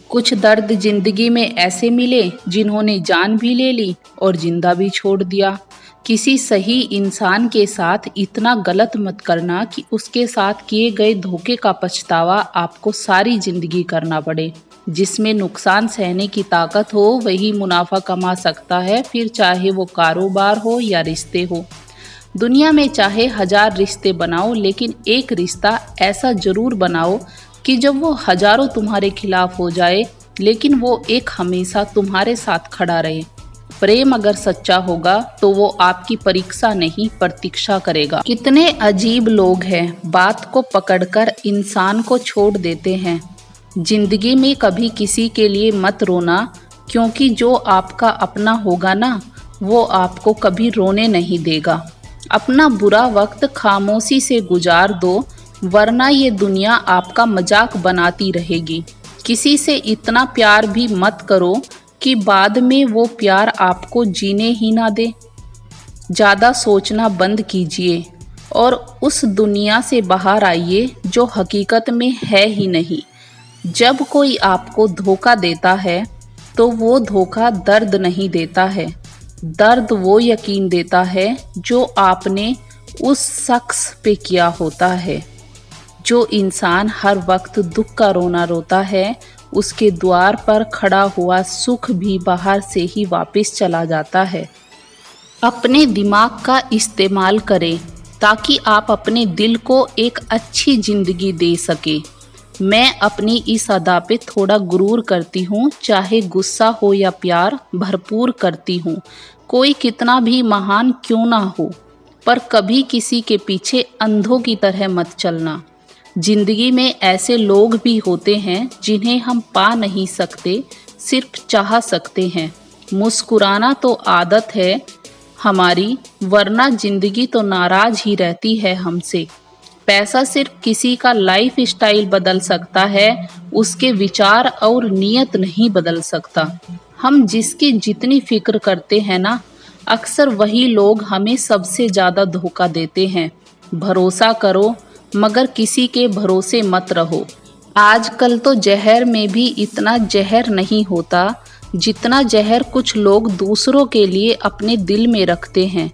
कुछ दर्द जिंदगी में ऐसे मिले जिन्होंने जान भी ले ली और जिंदा भी छोड़ दिया। किसी सही इंसान के साथ इतना गलत मत करना कि उसके साथ किए गए धोखे का पछतावा आपको सारी जिंदगी करना पड़े। जिसमें नुकसान सहने की ताकत हो वही मुनाफा कमा सकता है, फिर चाहे वो कारोबार हो या रिश्ते हो। दुनिया में चाहे 1000 रिश्ते बनाओ, लेकिन एक रिश्ता ऐसा जरूर बनाओ कि जब वो हजारों तुम्हारे खिलाफ हो जाए, लेकिन वो एक हमेशा तुम्हारे साथ खड़ा रहे। प्रेम अगर सच्चा होगा तो वो आपकी परीक्षा नहीं प्रतीक्षा करेगा। कितने अजीब लोग हैं, बात को पकड़कर इंसान को छोड़ देते हैं। जिंदगी में कभी किसी के लिए मत रोना, क्योंकि जो आपका अपना होगा ना, वो आपको कभी रोने नहीं देगा। अपना बुरा वक्त खामोशी से गुजार दो, वरना ये दुनिया आपका मजाक बनाती रहेगी। किसी से इतना प्यार भी मत करो कि बाद में वो प्यार आपको जीने ही ना दे। ज़्यादा सोचना बंद कीजिए और उस दुनिया से बाहर आइए जो हकीकत में है ही नहीं। जब कोई आपको धोखा देता है तो वो धोखा दर्द नहीं देता है, दर्द वो यकीन देता है जो आपने उस शख्स पे किया होता है। जो इंसान हर वक्त दुख का रोना रोता है, उसके द्वार पर खड़ा हुआ सुख भी बाहर से ही वापस चला जाता है। अपने दिमाग का इस्तेमाल करें ताकि आप अपने दिल को एक अच्छी ज़िंदगी दे सके। मैं अपनी इस अदा पे थोड़ा गुरूर करती हूँ, चाहे गुस्सा हो या प्यार भरपूर करती हूँ। कोई कितना भी महान क्यों ना हो, पर कभी किसी के पीछे अंधों की तरह मत चलना। जिंदगी में ऐसे लोग भी होते हैं जिन्हें हम पा नहीं सकते, सिर्फ चाह सकते हैं। मुस्कुराना तो आदत है हमारी, वरना जिंदगी तो नाराज ही रहती है हमसे। पैसा सिर्फ किसी का लाइफ स्टाइल बदल सकता है, उसके विचार और नियत नहीं बदल सकता। हम जिसकी जितनी फिक्र करते हैं ना, अक्सर वही लोग हमें सबसे ज़्यादा धोखा देते हैं। भरोसा करो मगर किसी के भरोसे मत रहो। आजकल तो जहर में भी इतना जहर नहीं होता जितना जहर कुछ लोग दूसरों के लिए अपने दिल में रखते हैं।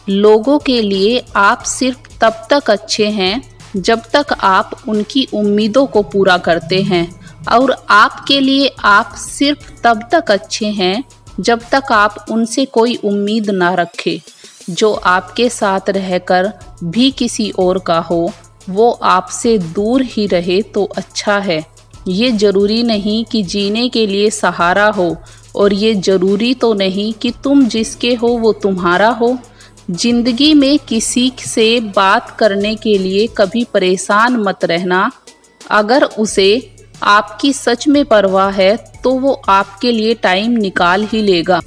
लोगों के लिए आप सिर्फ तब तक अच्छे हैं जब तक आप उनकी उम्मीदों को पूरा करते हैं, और आपके लिए आप सिर्फ तब तक अच्छे हैं जब तक आप उनसे कोई उम्मीद ना रखें। जो आपके साथ रहकर भी किसी और का हो, वो आपसे दूर ही रहे तो अच्छा है। ये ज़रूरी नहीं कि जीने के लिए सहारा हो, और ये ज़रूरी तो नहीं कि तुम जिसके हो वो तुम्हारा हो। जिंदगी में किसी से बात करने के लिए कभी परेशान मत रहना। अगर उसे आपकी सच में परवाह है तो वो आपके लिए टाइम निकाल ही लेगा।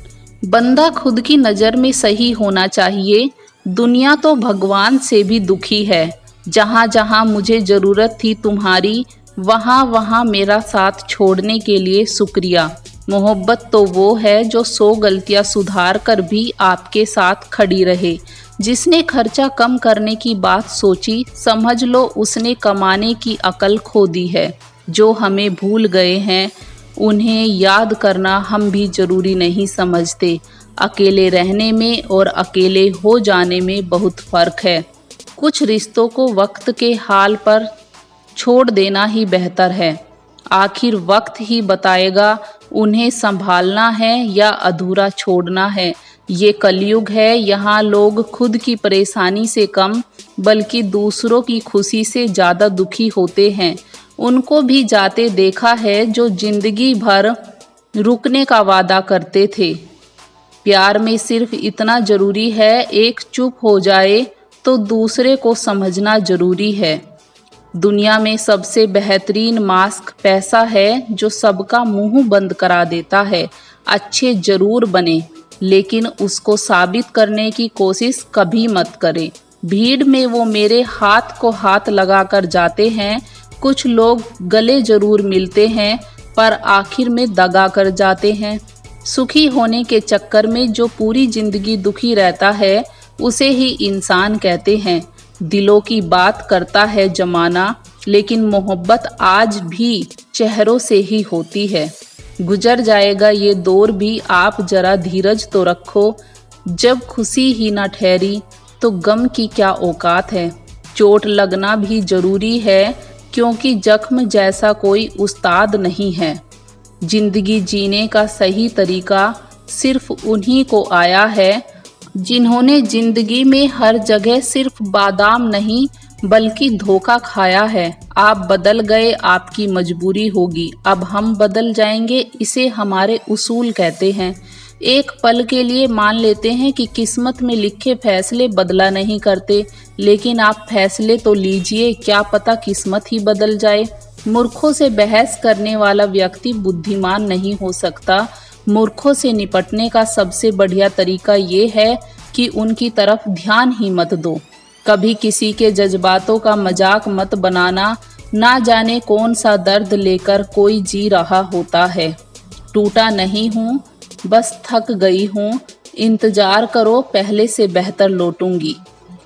बंदा खुद की नज़र में सही होना चाहिए। दुनिया तो भगवान से भी दुखी है। जहाँ जहाँ मुझे ज़रूरत थी तुम्हारी, वहाँ वहाँ मेरा साथ छोड़ने के लिए शुक्रिया। मोहब्बत तो वो है जो 100 गलतियाँ सुधार कर भी आपके साथ खड़ी रहे। जिसने खर्चा कम करने की बात सोची, समझ लो उसने कमाने की अकल खो दी है। जो हमें भूल गए हैं उन्हें याद करना हम भी ज़रूरी नहीं समझते। अकेले रहने में और अकेले हो जाने में बहुत फ़र्क है। कुछ रिश्तों को वक्त के हाल पर छोड़ देना ही बेहतर है। आखिर वक्त ही बताएगा उन्हें संभालना है या अधूरा छोड़ना है। ये कलयुग है, यहाँ लोग खुद की परेशानी से कम बल्कि दूसरों की खुशी से ज़्यादा दुखी होते हैं। उनको भी जाते देखा है जो जिंदगी भर रुकने का वादा करते थे। प्यार में सिर्फ इतना ज़रूरी है, एक चुप हो जाए तो दूसरे को समझना ज़रूरी है। दुनिया में सबसे बेहतरीन मास्क पैसा है, जो सबका मुंह बंद करा देता है। अच्छे ज़रूर बने, लेकिन उसको साबित करने की कोशिश कभी मत करें। भीड़ में वो मेरे हाथ को हाथ लगाकर जाते हैं। कुछ लोग गले ज़रूर मिलते हैं, पर आखिर में दगा कर जाते हैं। सुखी होने के चक्कर में जो पूरी ज़िंदगी दुखी रहता है, उसे ही इंसान कहते हैं। दिलों की बात करता है ज़माना, लेकिन मोहब्बत आज भी चेहरों से ही होती है। गुजर जाएगा ये दौर भी, आप जरा धीरज तो रखो। जब खुशी ही ना ठहरी तो गम की क्या औकात है। चोट लगना भी जरूरी है, क्योंकि जख्म जैसा कोई उस्ताद नहीं है। जिंदगी जीने का सही तरीका सिर्फ उन्हीं को आया है, जिन्होंने जिंदगी में हर जगह सिर्फ बादाम नहीं बल्कि धोखा खाया है। आप बदल गए, आपकी मजबूरी होगी, अब हम बदल जाएंगे, इसे हमारे उसूल कहते हैं। एक पल के लिए मान लेते हैं कि किस्मत में लिखे फैसले बदला नहीं करते, लेकिन आप फैसले तो लीजिए, क्या पता किस्मत ही बदल जाए। मूर्खों से बहस करने वाला व्यक्ति बुद्धिमान नहीं हो सकता। मूर्खों से निपटने का सबसे बढ़िया तरीका ये है कि उनकी तरफ ध्यान ही मत दो। कभी किसी के जज्बातों का मजाक मत बनाना, ना जाने कौन सा दर्द लेकर कोई जी रहा होता है। टूटा नहीं हूँ, बस थक गई हूँ, इंतजार करो, पहले से बेहतर लौटूंगी।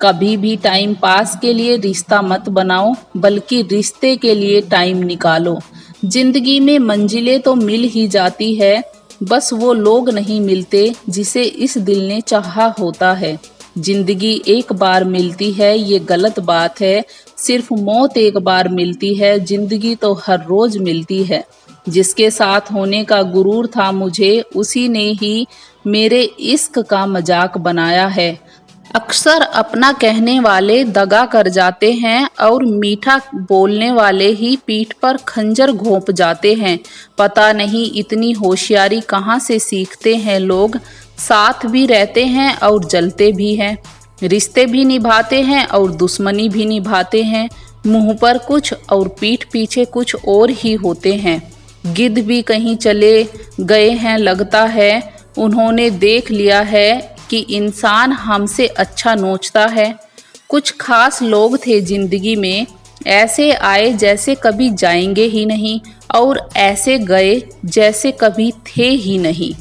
कभी भी टाइम पास के लिए रिश्ता मत बनाओ, बल्कि रिश्ते के लिए टाइम निकालो। जिंदगी में मंजिलें तो मिल ही जाती है, बस वो लोग नहीं मिलते जिसे इस दिल ने चाहा होता है। जिंदगी एक बार मिलती है ये गलत बात है, सिर्फ मौत एक बार मिलती है, जिंदगी तो हर रोज मिलती है। जिसके साथ होने का गुरूर था मुझे, उसी ने ही मेरे इश्क का मजाक बनाया है। अक्सर अपना कहने वाले दगा कर जाते हैं और मीठा बोलने वाले ही पीठ पर खंजर घोंप जाते हैं। पता नहीं इतनी होशियारी कहाँ से सीखते हैं लोग। साथ भी रहते हैं और जलते भी हैं, रिश्ते भी निभाते हैं और दुश्मनी भी निभाते हैं। मुंह पर कुछ और पीठ पीछे कुछ और ही होते हैं। गिद्ध भी कहीं चले गए हैं, लगता है उन्होंने देख लिया है कि इंसान हमसे अच्छा नोचता है। कुछ खास लोग थे जिंदगी में, ऐसे आए जैसे कभी जाएंगे ही नहीं, और ऐसे गए जैसे कभी थे ही नहीं।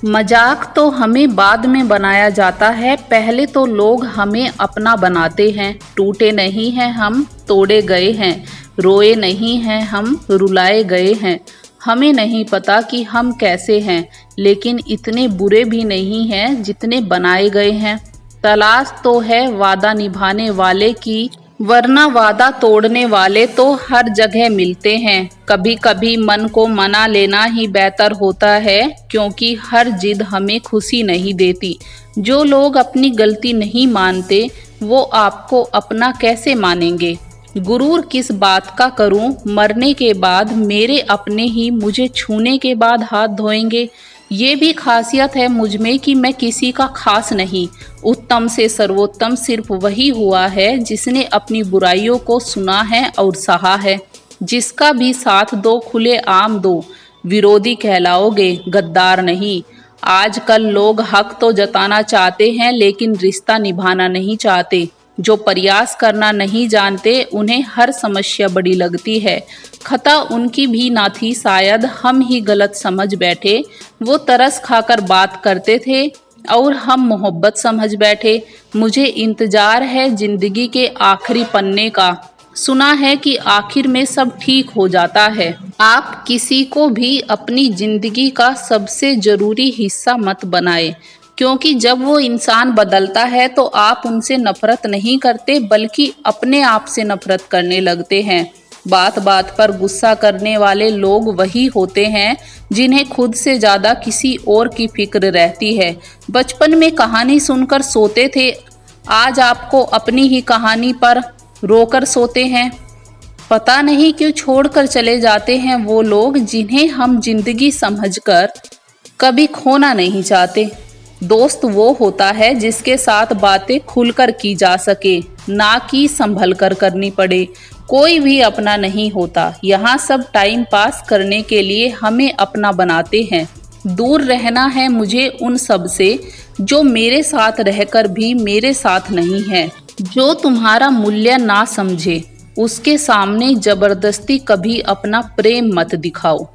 मजाक तो हमें बाद में बनाया जाता है, पहले तो लोग हमें अपना बनाते हैं। टूटे नहीं हैं हम, तोड़े गए हैं। रोए नहीं हैं हम, रुलाए गए हैं। हमें नहीं पता कि हम कैसे हैं, लेकिन इतने बुरे भी नहीं हैं जितने बनाए गए हैं। तलाश तो है वादा निभाने वाले की, वरना वादा तोड़ने वाले तो हर जगह मिलते हैं। कभी कभी मन को मना लेना ही बेहतर होता है, क्योंकि हर जिद हमें खुशी नहीं देती। जो लोग अपनी गलती नहीं मानते, वो आपको अपना कैसे मानेंगे। गुरूर किस बात का करूं, मरने के बाद मेरे अपने ही मुझे छूने के बाद हाथ धोएंगे। ये भी खासियत है मुझ में कि मैं किसी का खास नहीं। उत्तम से सर्वोत्तम सिर्फ वही हुआ है जिसने अपनी बुराइयों को सुना है और सहा है। जिसका भी साथ दो, खुले आम दो, विरोधी कहलाओगे, गद्दार नहीं। आजकल लोग हक तो जताना चाहते हैं, लेकिन रिश्ता निभाना नहीं चाहते। जो प्रयास करना नहीं जानते, उन्हें हर समस्या बड़ी लगती है। खता उनकी भी ना थी, शायद हम ही गलत समझ बैठे। वो तरस खाकर बात करते थे और हम मोहब्बत समझ बैठे। मुझे इंतजार है जिंदगी के आखिरी पन्ने का। सुना है कि आखिर में सब ठीक हो जाता है। आप किसी को भी अपनी जिंदगी का सबसे जरूरी हिस्सा मत बनाए, क्योंकि जब वो इंसान बदलता है तो आप उनसे नफरत नहीं करते, बल्कि अपने आप से नफरत करने लगते हैं। बात बात पर गुस्सा करने वाले लोग वही होते हैं जिन्हें खुद से ज़्यादा किसी और की फिक्र रहती है। बचपन में कहानी सुनकर सोते थे, आज आपको अपनी ही कहानी पर रोकर सोते हैं। पता नहीं क्यों छोड़कर चले जाते हैं वो लोग जिन्हें हम जिंदगी समझकर कभी खोना नहीं चाहते। दोस्त वो होता है जिसके साथ बातें खुलकर की जा सके, ना कि संभल कर करनी पड़े। कोई भी अपना नहीं होता, यहाँ सब टाइम पास करने के लिए हमें अपना बनाते हैं। दूर रहना है मुझे उन सब से जो मेरे साथ रहकर भी मेरे साथ नहीं है। जो तुम्हारा मूल्य ना समझे, उसके सामने जबरदस्ती कभी अपना प्रेम मत दिखाओ।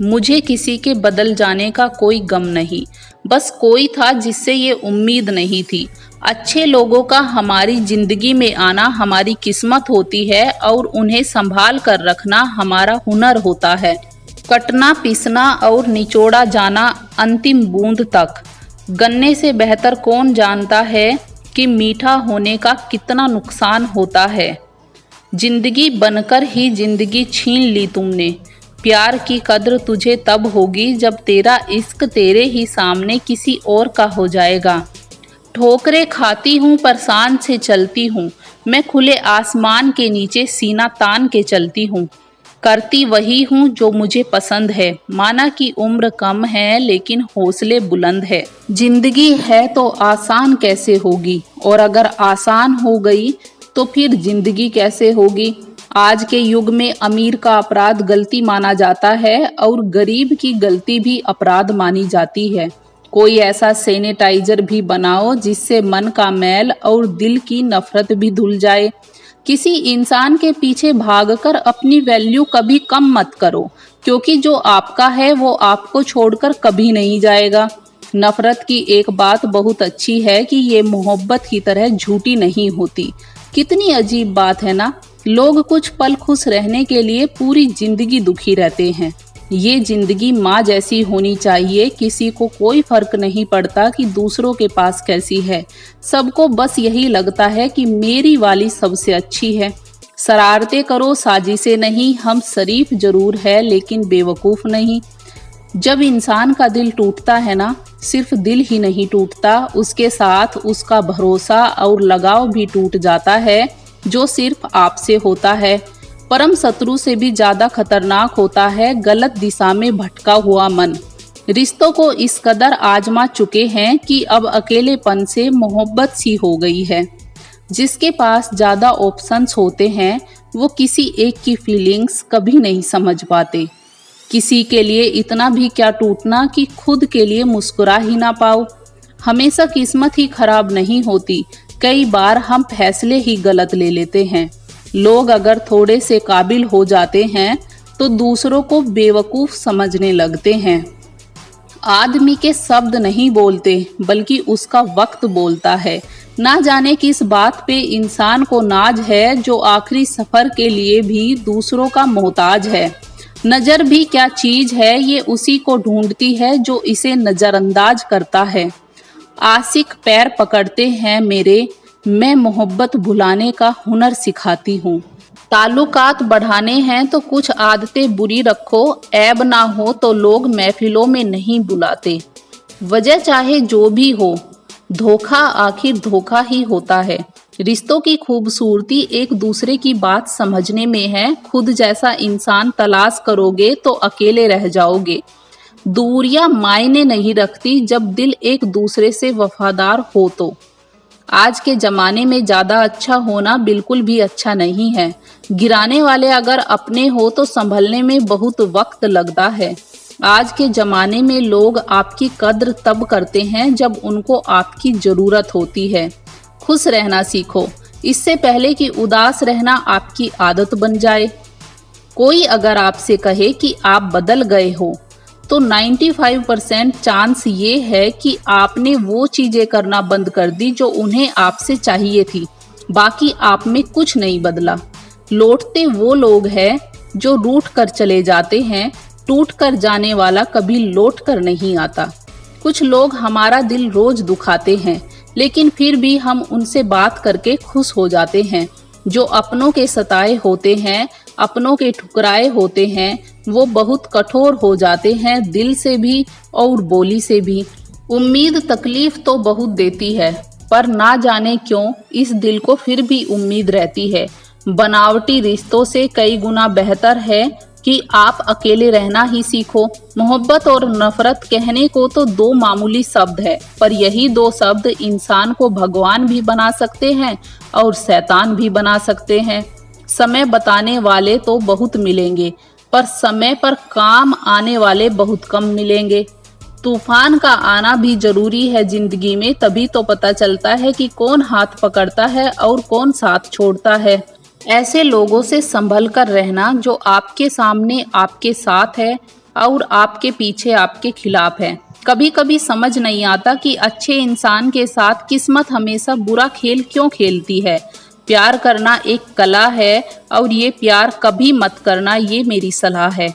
मुझे किसी के बदल जाने का कोई गम नहीं, बस कोई था जिससे ये उम्मीद नहीं थी। अच्छे लोगों का हमारी जिंदगी में आना हमारी किस्मत होती है और उन्हें संभाल कर रखना हमारा हुनर होता है। कटना पिसना और निचोड़ा जाना अंतिम बूंद तक। गन्ने से बेहतर कौन जानता है कि मीठा होने का कितना नुकसान होता है। जिंदगी बनकर ही जिंदगी छीन ली तुमने। प्यार की कद्र तुझे तब होगी जब तेरा इश्क तेरे ही सामने किसी और का हो जाएगा। ठोकरें खाती हूँ पर शान से चलती हूँ, मैं खुले आसमान के नीचे सीना तान के चलती हूँ। करती वही हूँ जो मुझे पसंद है, माना कि उम्र कम है लेकिन हौसले बुलंद है। जिंदगी है तो आसान कैसे होगी, और अगर आसान हो गई तो फिर जिंदगी कैसे होगी। आज के युग में अमीर का अपराध गलती माना जाता है और गरीब की गलती भी अपराध मानी जाती है। कोई ऐसा सैनिटाइजर भी बनाओ जिससे मन का मैल और दिल की नफरत भी धुल जाए। किसी इंसान के पीछे भागकर अपनी वैल्यू कभी कम मत करो, क्योंकि जो आपका है वो आपको छोड़कर कभी नहीं जाएगा। नफरत की एक बात बहुत अच्छी है कि ये मोहब्बत की तरह झूठी नहीं होती। कितनी अजीब बात है ना, लोग कुछ पल खुश रहने के लिए पूरी जिंदगी दुखी रहते हैं। ये जिंदगी माँ जैसी होनी चाहिए, किसी को कोई फर्क नहीं पड़ता कि दूसरों के पास कैसी है। सबको बस यही लगता है कि मेरी वाली सबसे अच्छी है। शरारतें करो साजिशें नहीं, हम शरीफ जरूर है लेकिन बेवकूफ़ नहीं। जब इंसान का दिल टूटता है ना, सिर्फ दिल ही नहीं टूटता, उसके साथ उसका भरोसा और लगाव भी टूट जाता है, जो सिर्फ आपसे होता है। परम शत्रु से भी ज्यादा खतरनाक होता है गलत दिशा में भटका हुआ मन। रिश्तों को इस कदर आजमा चुके हैं कि अब अकेलेपन से मोहब्बत सी हो गई है। जिसके पास ज्यादा ऑप्शंस होते हैं वो किसी एक की फीलिंग्स कभी नहीं समझ पाते। किसी के लिए इतना भी क्या टूटना कि खुद के लिए मुस्कुरा ही ना पाओ। हमेशा किस्मत ही खराब नहीं होती, कई बार हम फैसले ही गलत ले लेते हैं। लोग अगर थोड़े से काबिल हो जाते हैं तो दूसरों को बेवकूफ़ समझने लगते हैं। आदमी के शब्द नहीं बोलते बल्कि उसका वक्त बोलता है। ना जाने किस बात पे इंसान को नाज है जो आखिरी सफ़र के लिए भी दूसरों का मोहताज है। नज़र भी क्या चीज़ है, ये उसी को ढूंढती है जो इसे नज़रअंदाज करता है। आशिक पैर पकड़ते हैं मेरे, मैं मोहब्बत भुलाने का हुनर सिखाती हूँ। ताल्लुकात बढ़ाने हैं तो कुछ आदतें बुरी रखो, ऐब ना हो तो लोग महफिलों में नहीं बुलाते। वजह चाहे जो भी हो, धोखा आखिर धोखा ही होता है। रिश्तों की खूबसूरती एक दूसरे की बात समझने में है। खुद जैसा इंसान तलाश करोगे तो अकेले रह जाओगे। दूरियां मायने नहीं रखती जब दिल एक दूसरे से वफादार हो तो। आज के ज़माने में ज़्यादा अच्छा होना बिल्कुल भी अच्छा नहीं है। गिराने वाले अगर अपने हो तो संभलने में बहुत वक्त लगता है। आज के ज़माने में लोग आपकी कद्र तब करते हैं जब उनको आपकी ज़रूरत होती है। खुश रहना सीखो, इससे पहले कि उदास रहना आपकी आदत बन जाए। कोई अगर आपसे कहे कि आप बदल गए हो तो 95% चांस ये है कि आपने वो चीज़ें करना बंद कर दी जो उन्हें आपसे चाहिए थी। बाकी आप में कुछ नहीं बदला। लौटते वो लोग हैं जो रूठ कर चले जाते हैं, टूट कर जाने वाला कभी लौट कर नहीं आता। कुछ लोग हमारा दिल रोज दुखाते हैं लेकिन फिर भी हम उनसे बात करके खुश हो जाते हैं। जो अपनों के सताए होते हैं, अपनों के ठुकराए होते हैं, वो बहुत कठोर हो जाते हैं, दिल से भी और बोली से भी। उम्मीद तकलीफ तो बहुत देती है, पर ना जाने क्यों इस दिल को फिर भी उम्मीद रहती है। बनावटी रिश्तों से कई गुना बेहतर है कि आप अकेले रहना ही सीखो। मोहब्बत और नफरत कहने को तो दो मामूली शब्द है, पर यही दो शब्द इंसान को भगवान भी बना सकते हैं और शैतान भी बना सकते हैं। समय बताने वाले तो बहुत मिलेंगे, पर समय पर काम आने वाले बहुत कम मिलेंगे। तूफान का आना भी जरूरी है जिंदगी में, तभी तो पता चलता है कि कौन हाथ पकड़ता है और कौन साथ छोड़ता है। ऐसे लोगों से संभल कर रहना जो आपके सामने आपके साथ है और आपके पीछे आपके खिलाफ है। कभी कभी समझ नहीं आता कि अच्छे इंसान के साथ किस्मत हमेशा बुरा खेल क्यों खेलती है। प्यार करना एक कला है और ये प्यार कभी मत करना, ये मेरी सलाह है।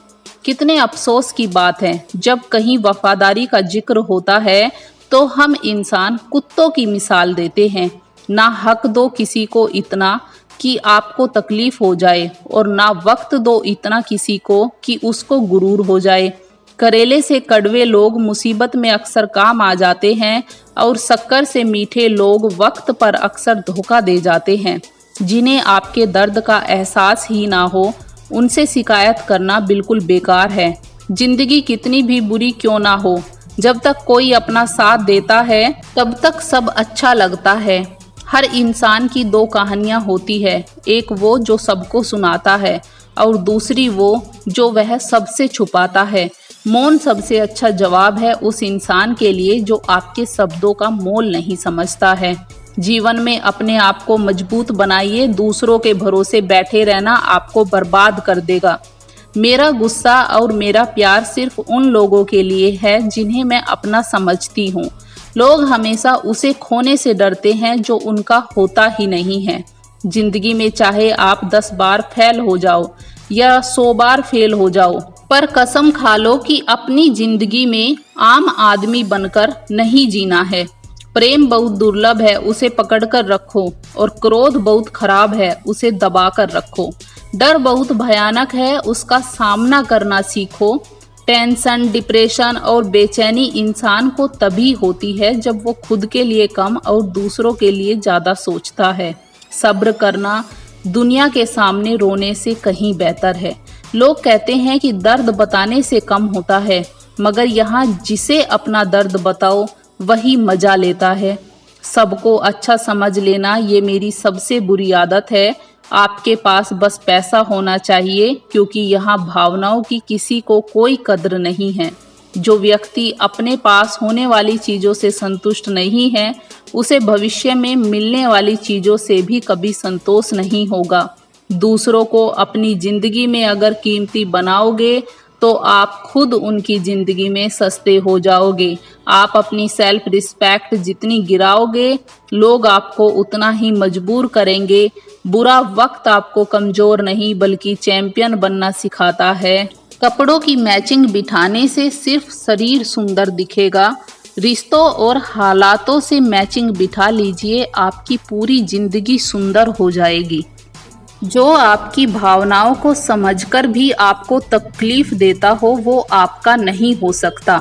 कितने अफसोस की बात है, जब कहीं वफादारी का जिक्र होता है तो हम इंसान कुत्तों की मिसाल देते हैं। ना हक दो किसी को इतना कि आपको तकलीफ हो जाए, और ना वक्त दो इतना किसी को कि उसको गुरूर हो जाए। करेले से कड़वे लोग मुसीबत में अक्सर काम आ जाते हैं, और शक्कर से मीठे लोग वक्त पर अक्सर धोखा दे जाते हैं। जिन्हें आपके दर्द का एहसास ही ना हो, उनसे शिकायत करना बिल्कुल बेकार है। जिंदगी कितनी भी बुरी क्यों ना हो, जब तक कोई अपना साथ देता है तब तक सब अच्छा लगता है। हर इंसान की दो कहानियां होती है, एक वो जो सबको सुनाता है, और दूसरी वो जो वह सबसे छुपाता है। मौन सबसे अच्छा जवाब है उस इंसान के लिए जो आपके शब्दों का मोल नहीं समझता है। जीवन में अपने आप को मजबूत बनाइए, दूसरों के भरोसे बैठे रहना आपको बर्बाद कर देगा। मेरा गुस्सा और मेरा प्यार सिर्फ उन लोगों के लिए है जिन्हें मैं अपना समझती हूँ। लोग हमेशा उसे खोने से डरते हैं जो उनका होता ही नहीं है। जिंदगी में चाहे आप 10 बार फेल हो जाओ या 100 बार फेल हो जाओ, पर कसम खा लो कि अपनी जिंदगी में आम आदमी बनकर नहीं जीना है। प्रेम बहुत दुर्लभ है, उसे पकड़कर रखो, और क्रोध बहुत खराब है, उसे दबाकर रखो। डर बहुत भयानक है, उसका सामना करना सीखो। टेंशन, डिप्रेशन और बेचैनी इंसान को तभी होती है जब वो खुद के लिए कम और दूसरों के लिए ज़्यादा सोचता है। सब्र करना दुनिया के सामने रोने से कहीं बेहतर है। लोग कहते हैं कि दर्द बताने से कम होता है, मगर यहाँ जिसे अपना दर्द बताओ वही मजा लेता है। सबको अच्छा समझ लेना ये मेरी सबसे बुरी आदत है। आपके पास बस पैसा होना चाहिए, क्योंकि यहाँ भावनाओं की किसी को कोई कद्र नहीं है। जो व्यक्ति अपने पास होने वाली चीज़ों से संतुष्ट नहीं है, उसे भविष्य में मिलने वाली चीज़ों से भी कभी संतोष नहीं होगा। दूसरों को अपनी ज़िंदगी में अगर कीमती बनाओगे तो आप खुद उनकी ज़िंदगी में सस्ते हो जाओगे। आप अपनी सेल्फ रिस्पेक्ट जितनी गिराओगे, लोग आपको उतना ही मजबूर करेंगे। बुरा वक्त आपको कमज़ोर नहीं बल्कि चैंपियन बनना सिखाता है। कपड़ों की मैचिंग बिठाने से सिर्फ शरीर सुंदर दिखेगा, रिश्तों और हालातों से मैचिंग बिठा लीजिए, आपकी पूरी ज़िंदगी सुंदर हो जाएगी। जो आपकी भावनाओं को समझकर भी आपको तकलीफ देता हो वो आपका नहीं हो सकता।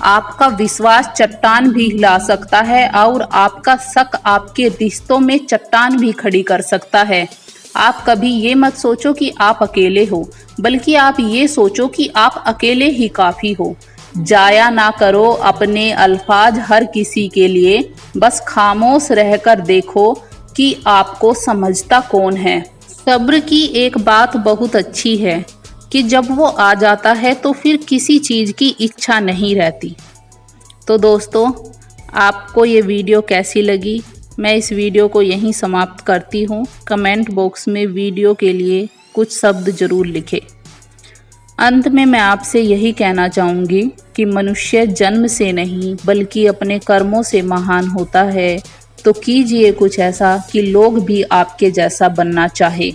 आपका विश्वास चट्टान भी हिला सकता है, और आपका शक आपके रिश्तों में चट्टान भी खड़ी कर सकता है। आप कभी ये मत सोचो कि आप अकेले हो, बल्कि आप ये सोचो कि आप अकेले ही काफ़ी हो। जाया ना करो अपने अल्फाज हर किसी के लिए, बस खामोश रहकर देखो कि आपको समझता कौन है। सब्र की एक बात बहुत अच्छी है कि जब वो आ जाता है तो फिर किसी चीज़ की इच्छा नहीं रहती। तो दोस्तों, आपको ये वीडियो कैसी लगी? मैं इस वीडियो को यहीं समाप्त करती हूँ। कमेंट बॉक्स में वीडियो के लिए कुछ शब्द ज़रूर लिखें। अंत में मैं आपसे यही कहना चाहूँगी कि मनुष्य जन्म से नहीं बल्कि अपने कर्मों से महान होता है। तो कीजिए कुछ ऐसा कि लोग भी आपके जैसा बनना चाहे।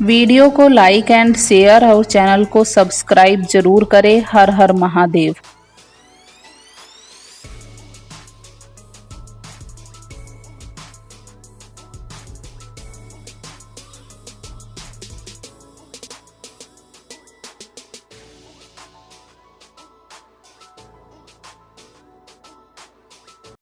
वीडियो को लाइक एंड शेयर और चैनल को सब्सक्राइब जरूर करें। हर हर महादेव।